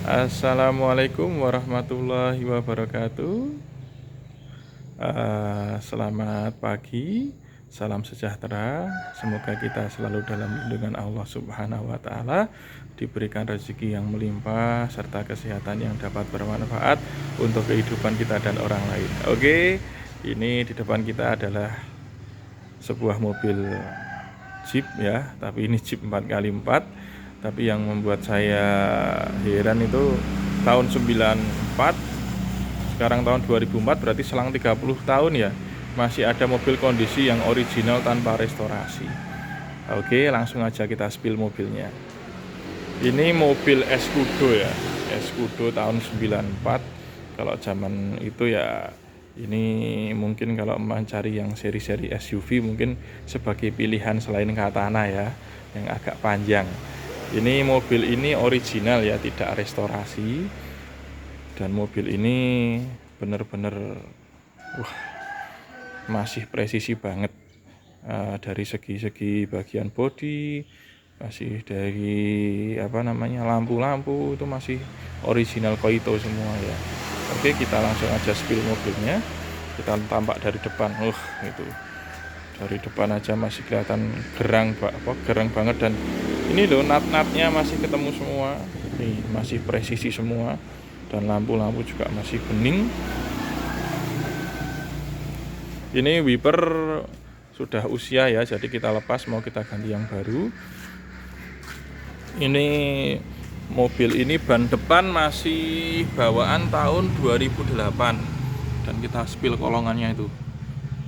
Assalamualaikum warahmatullahi wabarakatuh. Selamat pagi, salam sejahtera. Semoga kita selalu dalam lindungan Allah Subhanahu wa Ta'ala, diberikan rezeki yang melimpah serta kesehatan yang dapat bermanfaat untuk kehidupan kita dan orang lain. Oke, ini di depan kita adalah sebuah mobil Jeep ya, tapi ini Jeep 4x4. Tapi yang membuat saya heran itu tahun 94, sekarang tahun 2004, berarti selang 30 tahun ya, masih ada mobil kondisi yang original tanpa restorasi. Oke, langsung aja kita spill mobilnya. Ini mobil Escudo ya, Escudo tahun 94. Kalau zaman itu ya, ini mungkin kalau mencari yang seri-seri SUV mungkin sebagai pilihan selain Katana ya, yang agak panjang. Ini mobil ini original ya, tidak restorasi. Dan mobil ini benar-benar masih presisi banget. Dari segi-segi bagian bodi, masih dari lampu-lampu itu masih original Koito semua ya. Oke, kita langsung aja spill mobilnya. Kita tampak dari depan. Itu dari depan aja masih kelihatan gerang banget, dan ini loh nat-natnya masih ketemu semua. Nih, masih presisi semua, dan lampu-lampu juga masih bening. Ini wiper sudah usia ya, jadi kita lepas, mau kita ganti yang baru. Ini mobil ini ban depan masih bawaan tahun 2008, dan kita spill kolongannya itu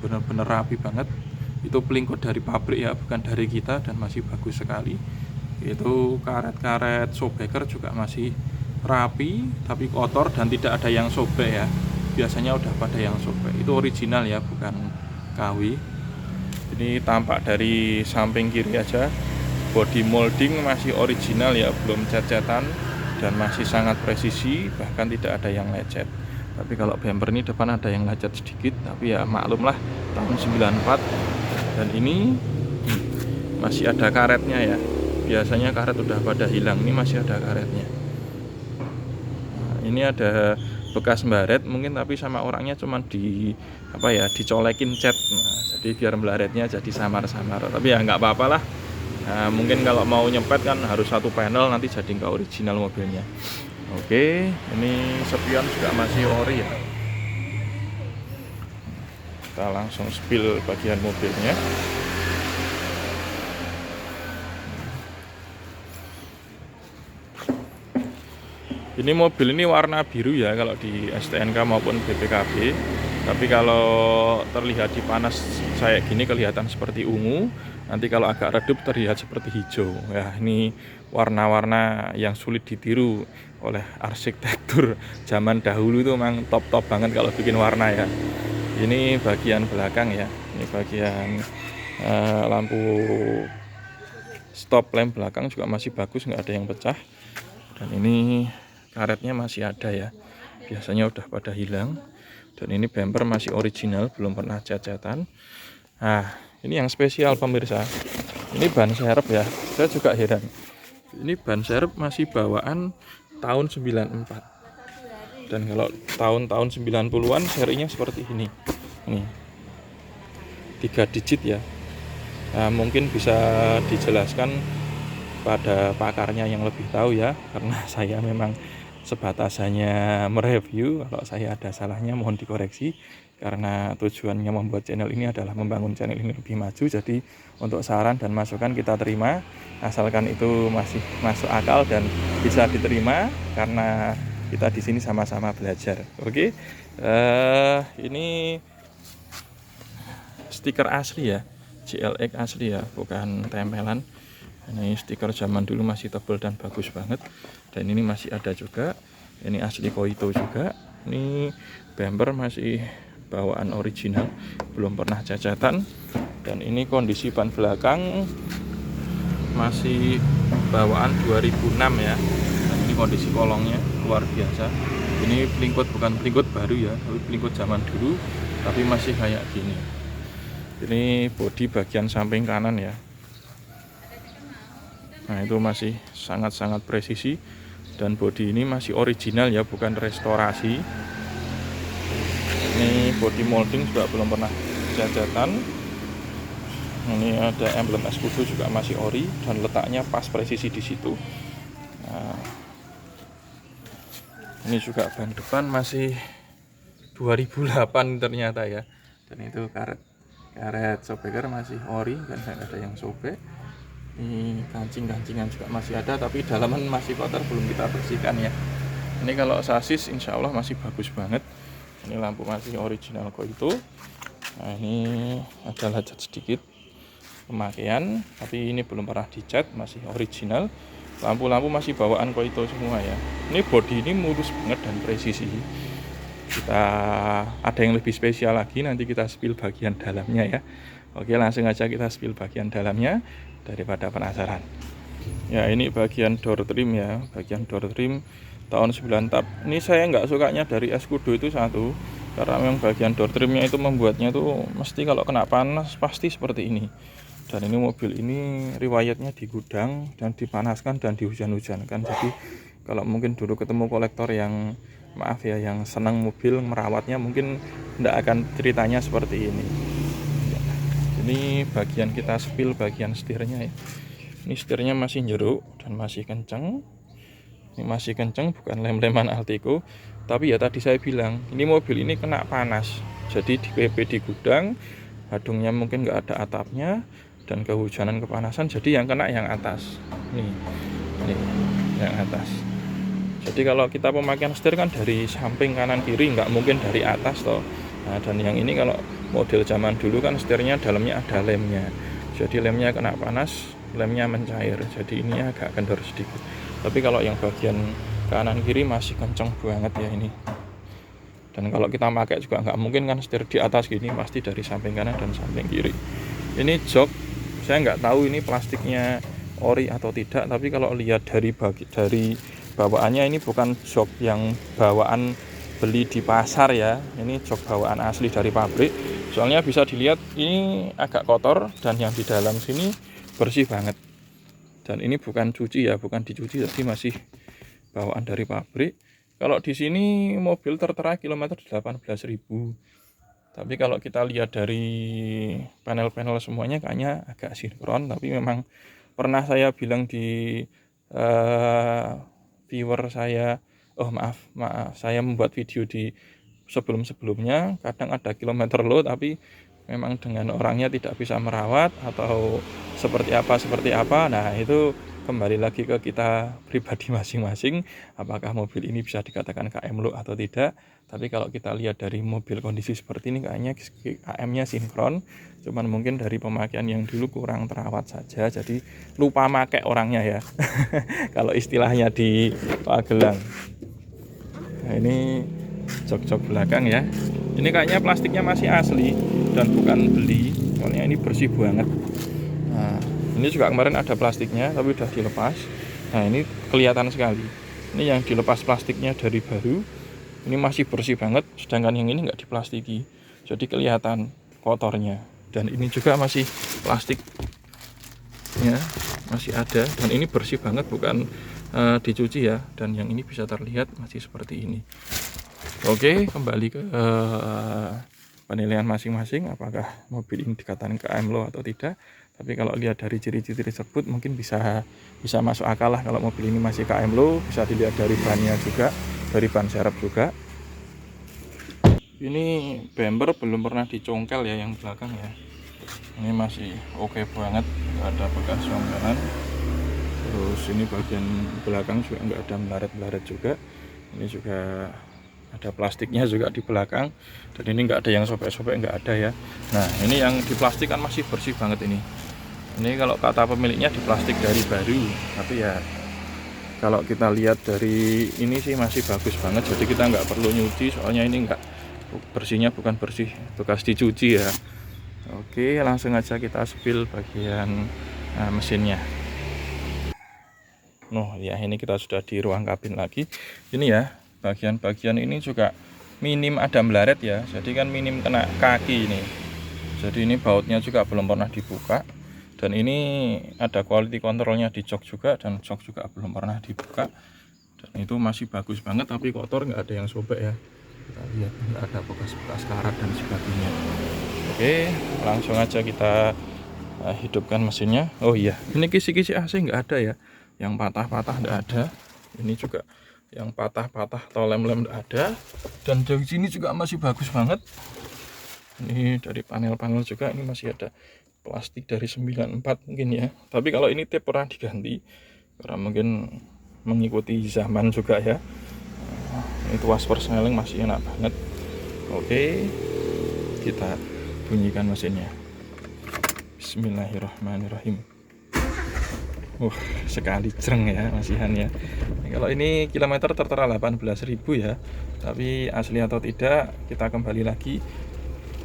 benar-benar rapi banget. Itu pelingkut dari pabrik ya, bukan dari kita, dan masih bagus sekali. Itu karet-karet shockbreaker juga masih rapi, tapi kotor dan tidak ada yang sobek ya. Biasanya udah pada yang sobek. Itu original ya, bukan KW. Ini tampak dari samping kiri aja, body molding masih original ya, belum cat-catan, dan masih sangat presisi, bahkan tidak ada yang lecet. Tapi kalau bumper ini depan ada yang lecet sedikit, tapi ya maklum lah, tahun 94. Dan ini masih ada karetnya ya. Biasanya karet udah pada hilang, ini masih ada karetnya. Nah, ini ada bekas baret mungkin, tapi sama orangnya cuma dicolekin cat. Nah, jadi biar baretnya jadi samar-samar. Tapi ya nggak apa-apa lah. Nah, mungkin kalau mau nyepet kan harus satu panel, nanti jadi nggak original mobilnya. Oke, ini spion juga masih ori ya. Kita langsung spill bagian mobilnya. Ini mobil ini warna biru ya kalau di STNK maupun BPKB. Tapi kalau terlihat di panas saya gini kelihatan seperti ungu. Nanti kalau agak redup terlihat seperti hijau. Ya, ini warna-warna yang sulit ditiru oleh arsitektur zaman dahulu, itu memang top-top banget kalau bikin warna ya. Ini bagian belakang ya. Ini bagian lampu stop lamp belakang juga masih bagus, nggak ada yang pecah. Dan ini karetnya masih ada ya, biasanya udah pada hilang. Dan ini bumper masih original, belum pernah cat-catan. Nah, ini yang spesial pemirsa, ini ban serep ya. Saya juga heran, ini ban serep masih bawaan tahun 94. Dan kalau tahun-tahun 90-an serinya seperti ini. Ini 3 digit ya. Nah, mungkin bisa dijelaskan pada pakarnya yang lebih tahu ya, karena saya memang sebatas hanya mereview. Kalau saya ada salahnya mohon dikoreksi, karena tujuannya membuat channel ini adalah membangun channel ini lebih maju. Jadi untuk saran dan masukan kita terima, asalkan itu masih masuk akal dan bisa diterima, karena kita di sini sama-sama belajar. Oke. Ini stiker asli ya, JLX asli ya, bukan tempelan. Ini stiker zaman dulu masih tebal dan bagus banget. Dan ini masih ada juga. Ini asli Koito juga. Ini bumper masih bawaan original, belum pernah cacatan. Dan ini kondisi ban belakang masih bawaan 2006 ya. Dan ini kondisi kolongnya luar biasa. Ini pelingkut bukan pelingkut baru ya, tapi pelingkut zaman dulu, tapi masih kayak gini. Ini bodi bagian samping kanan ya. Nah, itu masih sangat-sangat presisi, Dan bodi ini masih original ya, bukan restorasi. Ini body molding juga belum pernah jajatan. Ini ada emblem Escudo juga masih ori dan letaknya pas presisi di situ. Nah, ini juga ban depan masih 2008 ternyata ya. Dan itu karet shockbreaker masih ori dan nggak ada yang sobek. Ini kancing-kancingan juga masih ada, tapi dalaman masih kotor, belum kita bersihkan ya. Ini kalau sasis insya Allah masih bagus banget. Ini lampu masih original Koito. Nah, ini ada lecet sedikit pemakaian, tapi ini belum pernah dicat, masih original. Lampu-lampu masih bawaan Koito semua ya. Ini bodi ini mulus banget dan presisi. Kita ada yang lebih spesial lagi, nanti kita spill bagian dalamnya ya. Oke, langsung aja kita spill bagian dalamnya daripada penasaran. Ya, ini bagian door trim ya, bagian door trim tahun 9 tap. Ini saya nggak sukanya dari Escudo itu satu, karena memang bagian door trimnya itu membuatnya tuh mesti kalau kena panas pasti seperti ini. Dan ini mobil ini riwayatnya di gudang dan dipanaskan dan dihujan-hujankan. Jadi kalau mungkin dulu ketemu kolektor yang maaf ya, yang senang mobil merawatnya, mungkin tidak akan ceritanya seperti ini. Ini bagian kita spill bagian setirnya ya. Ini setirnya masih jeruk dan masih kenceng. Ini masih kenceng, bukan lem-leman Altico. Tapi ya tadi saya bilang, ini mobil ini kena panas. Jadi di PP di gudang, hadungnya mungkin nggak ada atapnya dan kehujanan kepanasan. Jadi yang kena yang atas. Nih yang atas. Jadi kalau kita pemakaian setir kan dari samping kanan kiri, nggak mungkin dari atas toh. Nah, dan yang ini kalau model zaman dulu kan setirnya dalamnya ada lemnya. Jadi lemnya kena panas, lemnya mencair. Jadi ini agak kendor sedikit. Tapi kalau yang bagian kanan kiri masih kenceng banget ya ini. Dan kalau kita pakai juga nggak mungkin kan setir di atas gini, pasti dari samping kanan dan samping kiri. Ini jok, saya nggak tahu ini plastiknya ori atau tidak. Tapi kalau lihat dari bawaannya, ini bukan jok yang bawaan beli di pasar ya, ini jok bawaan asli dari pabrik. Soalnya bisa dilihat ini agak kotor dan yang di dalam sini bersih banget. Dan ini bukan cuci ya, bukan dicuci, jadi masih bawaan dari pabrik. Kalau di sini mobil tertera kilometer 18.000. Tapi kalau kita lihat dari panel-panel semuanya kayaknya agak sinkron. Tapi memang pernah saya bilang di viewer saya, maaf, saya membuat video di sebelumnya, kadang ada kilometer low tapi memang dengan orangnya tidak bisa merawat atau seperti apa. Nah, itu kembali lagi ke kita pribadi masing-masing, apakah mobil ini bisa dikatakan KM low atau tidak. Tapi kalau kita lihat dari mobil kondisi seperti ini kayaknya KM-nya sinkron, cuman mungkin dari pemakaian yang dulu kurang terawat saja, jadi lupa pakai orangnya ya. Kalau istilahnya di Magelang. Nah, ini jok-jok belakang ya. Ini kayaknya plastiknya masih asli dan bukan beli, soalnya ini bersih banget. Nah, ini juga kemarin ada plastiknya tapi udah dilepas. Nah, ini kelihatan sekali. Ini yang dilepas plastiknya dari baru. Ini masih bersih banget, sedangkan yang ini nggak diplastiki. Jadi kelihatan kotornya. Dan ini juga masih plastik ya, masih ada dan ini bersih banget, bukan dicuci ya. Dan yang ini bisa terlihat masih seperti ini. Oke, kembali ke penilaian masing-masing, apakah mobil ini dikatakan KM low atau tidak. Tapi kalau lihat dari ciri-ciri tersebut mungkin bisa masuk akal lah kalau mobil ini masih KM low. Bisa dilihat dari bannya juga, dari ban serep juga. Ini bumper belum pernah dicongkel ya, yang belakang ya. Ini masih oke banget, nggak ada bekas congkelan. Terus ini bagian belakang juga nggak ada melaret-melaret juga. Ini juga ada plastiknya juga di belakang. Dan ini nggak ada yang sobek-sobek, nggak ada ya. Nah, ini yang di plastik kan masih bersih banget ini. Ini kalau kata pemiliknya di plastik dari baru, tapi ya kalau kita lihat dari ini sih masih bagus banget. Jadi kita nggak perlu nyuci, soalnya ini nggak, bersihnya bukan bersih bekas dicuci ya. Oke, langsung aja kita spill bagian mesinnya. Ya ini kita sudah di ruang kabin lagi. Ini ya, bagian-bagian ini juga minim ada melaret ya. Jadi kan minim kena kaki ini. Jadi ini bautnya juga belum pernah dibuka. Dan ini ada quality controlnya di jok juga, dan jok juga belum pernah dibuka. Dan itu masih bagus banget, tapi kotor, nggak ada yang sobek ya. Kita lihat nggak ada bekas-bekas karat dan sebagainya. Oke, langsung aja kita hidupkan mesinnya. Oh iya, ini kisi-kisi AC nggak ada ya, yang patah-patah nggak ada. Ini juga yang patah-patah atau lem-lem nggak ada. Dan dari sini juga masih bagus banget. Ini dari panel-panel juga ini masih ada plastik dari 94 mungkin ya. Tapi kalau ini tape pernah diganti karena mungkin mengikuti zaman juga ya. Ini tuas persneling masih enak banget. Oke, kita bunyikan mesinnya. Bismillahirrahmanirrahim. Sekali jreng ya masihan ya. Kalau ini kilometer tertera 18.000 ya. Tapi asli atau tidak kita kembali lagi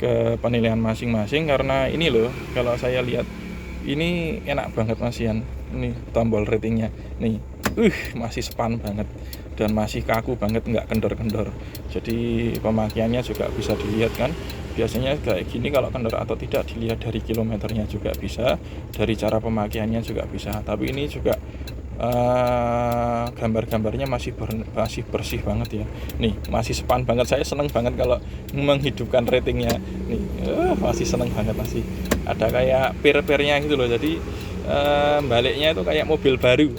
ke penilaian masing-masing, karena ini loh, kalau saya lihat ini enak banget masihan. Ini tombol ratingnya nih, masih span banget dan masih kaku banget, nggak kendor-kendor. Jadi pemakaiannya juga bisa dilihat kan. Biasanya kayak gini kalau kendor atau tidak dilihat dari kilometernya juga bisa, dari cara pemakaiannya juga bisa. Tapi ini juga gambar-gambarnya masih bersih banget ya. Nih masih span banget. Saya seneng banget kalau menghidupkan ratingnya. Nih masih seneng banget, masih ada kayak pir-pirnya gitu loh. Jadi baliknya itu kayak mobil baru.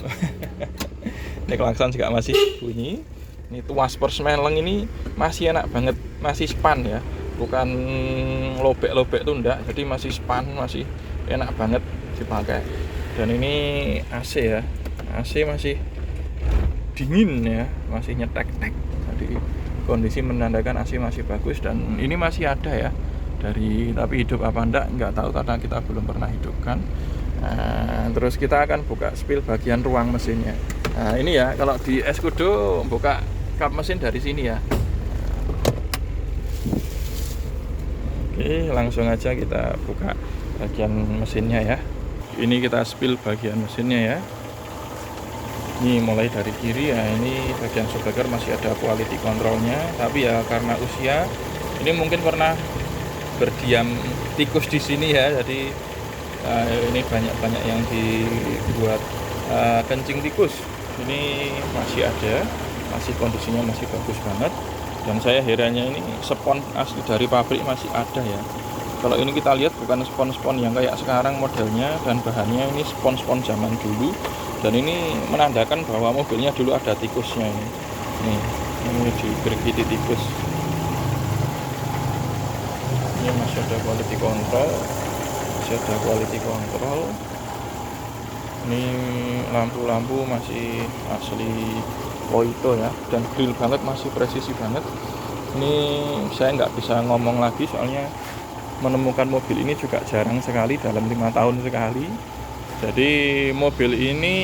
Ini klakson juga masih bunyi. Ini tuas persmeleng ini masih enak banget, masih span ya, bukan lobek-lobek tuh enggak. Jadi masih span, masih enak banget dipakai. Dan ini AC ya, AC masih dingin ya, masih nyetek-tek. Jadi kondisi menandakan AC masih bagus. Dan ini masih ada ya tapi hidup apa enggak tahu karena kita belum pernah hidupkan. Terus kita akan buka spill bagian ruang mesinnya. Nah ini ya, kalau di Escudo buka kap mesin dari sini ya. Oke, langsung aja kita buka bagian mesinnya ya. Ini kita spill bagian mesinnya ya. Ini mulai dari kiri ya, ini bagian shockbreaker masih ada quality controlnya. Tapi ya karena usia, ini mungkin pernah berdiam tikus di sini ya. Jadi ini banyak yang dibuat kencing tikus. Ini masih ada, masih kondisinya masih bagus banget. Dan saya herannya ini spon asli dari pabrik masih ada ya. Kalau ini kita lihat bukan spon-spon yang kayak sekarang modelnya, dan bahannya ini spon-spon zaman dulu. Dan ini menandakan bahwa mobilnya dulu ada tikusnya ini. Ini digergiti tikus. Ini masih ada quality control, Ini lampu-lampu masih asli Koito ya, dan grill banget, masih presisi banget. Ini saya nggak bisa ngomong lagi soalnya menemukan mobil ini juga jarang sekali, dalam 5 tahun sekali. Jadi mobil ini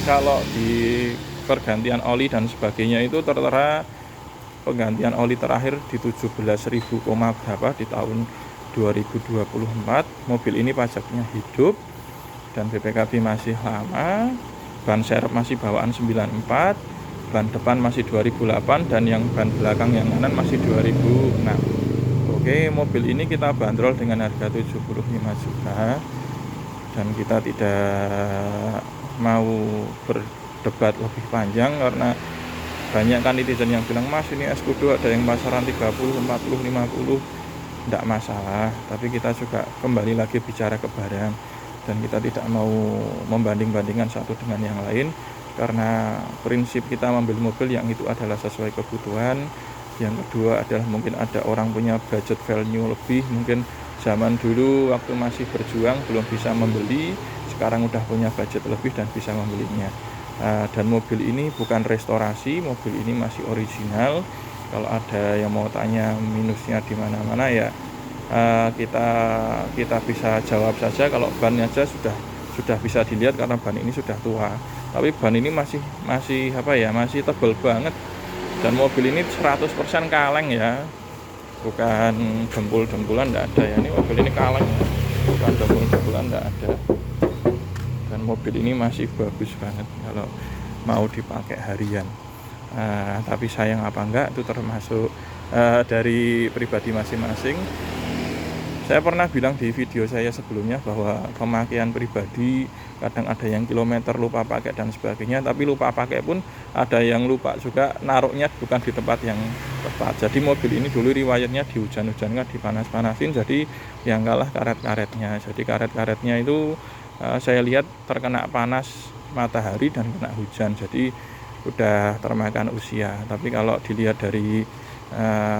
kalau di pergantian oli dan sebagainya itu tertera penggantian oli terakhir di 17.000 berapa di tahun 2024. Mobil ini pajaknya hidup dan BPKB masih lama. Ban serep masih bawaan 94, ban depan masih 2008, dan yang ban belakang yang kanan masih 2006. Oke, mobil ini kita bandrol dengan harga 75 juta. Dan kita tidak mau berdebat lebih panjang karena banyak kan netizen yang bilang, "Mas, ini Escudo ada yang pasaran 30, 40, 50." Tidak masalah, tapi kita juga kembali lagi bicara ke barang, dan kita tidak mau membanding-bandingkan satu dengan yang lain, karena prinsip kita membeli mobil yang itu adalah sesuai kebutuhan. Yang kedua adalah mungkin ada orang punya budget value lebih, mungkin zaman dulu waktu masih berjuang belum bisa membeli, sekarang udah punya budget lebih dan bisa membelinya. Dan mobil ini bukan restorasi, mobil ini masih original. Kalau ada yang mau tanya minusnya di mana-mana ya, kita bisa jawab saja. Kalau ban aja sudah bisa dilihat karena ban ini sudah tua. Tapi ban ini masih tebal banget. Dan mobil ini 100% kaleng ya, bukan dempul-dempulan, enggak ada ya. Ini mobil ini kaleng ya, bukan dempul-dempulan, enggak ada. Dan mobil ini masih bagus banget kalau mau dipakai harian. Tapi sayang apa enggak, itu termasuk dari pribadi masing-masing. Saya pernah bilang di video saya sebelumnya bahwa pemakaian pribadi kadang ada yang kilometer lupa pakai dan sebagainya, tapi lupa pakai pun ada yang lupa juga naruhnya bukan di tempat yang tepat. Jadi mobil ini dulu riwayatnya di hujan-hujankan, dipanas-panasin, jadi yang kalah karet-karetnya. Jadi karet-karetnya itu saya lihat terkena panas matahari dan kena hujan, jadi udah termakan usia. Tapi kalau dilihat dari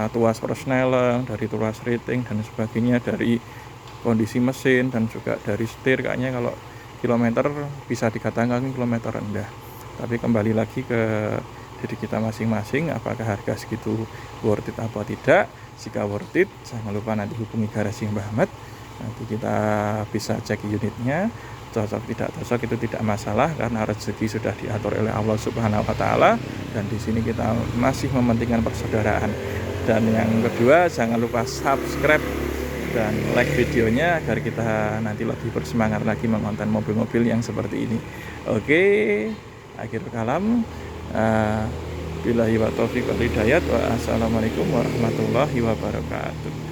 tuas persneling, dari tuas rating dan sebagainya, dari kondisi mesin dan juga dari setir, kayaknya kalau kilometer bisa dikatakan kilometer rendah. Tapi kembali lagi ke diri kita masing-masing, apakah harga segitu worth it apa tidak. Jika worth it, jangan lupa nanti hubungi garasi Mbah Ahmad, nanti kita bisa cek unitnya. Cocok tidak cocok itu tidak masalah, karena rezeki sudah diatur oleh Allah Subhanahu wa taala, dan di sini kita masih mementingkan persaudaraan. Dan yang kedua, jangan lupa subscribe dan like videonya agar kita nanti lebih bersemangat lagi mengonten mobil-mobil yang seperti ini. Oke, akhir kalam. Billahi wa taufiq wal hidayat, wa assalamualaikum warahmatullahi wabarakatuh.